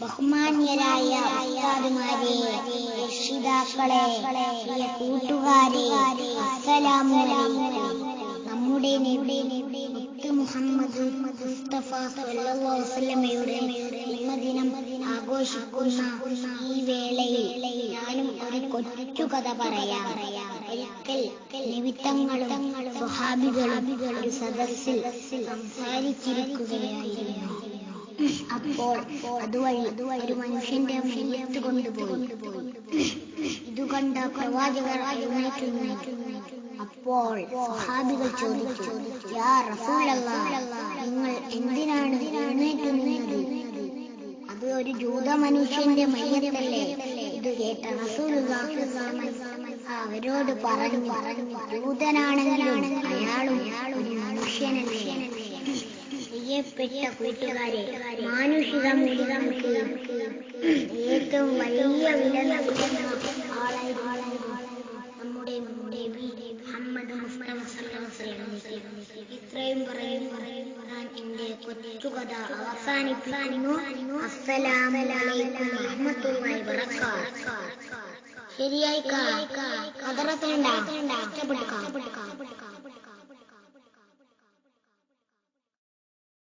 ബഹുമാന്യരായ ഉസ്താദുമാരെ, രക്ഷിതാക്കളെ, പ്രിയ കൂട്ടുകാരെ, അസ്സലാമു അലൈക്കും. നമ്മുടെ നബി മുഹമ്മദ് മുസ്തഫ സല്ലല്ലാഹു അലൈഹി വസല്ലമയുടെ ജന്മദിനം ആഘോഷിക്കുന്ന ഈ വേളയിൽ ഞാനും ഒരു കൊച്ചു കഥ പറയാം. ഒരിക്കൽ നബിതങ്ങളും സ്വഹാബികളും ഒരു സദസ്സിൽ സംസാരിച്ചിരിക്കുകയായിരുന്നു. അപ്പോൾ അതുവഴി ഒരു മനുഷ്യന്റെ മയ്യത്ത് കൊണ്ടുപോയി. ഇത് കണ്ട പ്രവാചകർ എഴുന്നേറ്റു നിന്നു. അപ്പോൾ സ്വഹാബികൾ ചോദിച്ചു, യാ റസൂലല്ലാഹ്, നിങ്ങൾ എന്തിനാണ് എഴുന്നേറ്റു നിന്നത്? അത് ഒരു ജൂത മനുഷ്യന്റെ മയ്യത്തല്ലേ? ഇത് കേട്ട റസൂലുള്ളാഹി അവരോട് പറഞ്ഞു, ജൂതനാണെങ്കിലും അയാളും ഒരു മനുഷ്യനല്ലേ? പ്രിയപ്പെട്ട കൂട്ടുകാരെ, മാനുഷിക മൂല്യങ്ങൾക്ക് ഏറ്റവും വലിയ വില നൽകുന്ന ആളായിരുന്നു നമ്മുടെ നബി മുഹമ്മദ് മുസ്തഫ സല്ലല്ലാഹു അലൈഹി വസല്ലം. ഇത്രയും ഞാൻ എന്റെ കൊച്ചു കഥ അവസാനിപ്പിക്കുന്നു. അസ്സലാമു അലൈക്കും വറഹ്മത്തുള്ളാഹി വബറകാതുഹു. ശരിയായി കഥ ഇഷ്ടപ്പെട്ടു.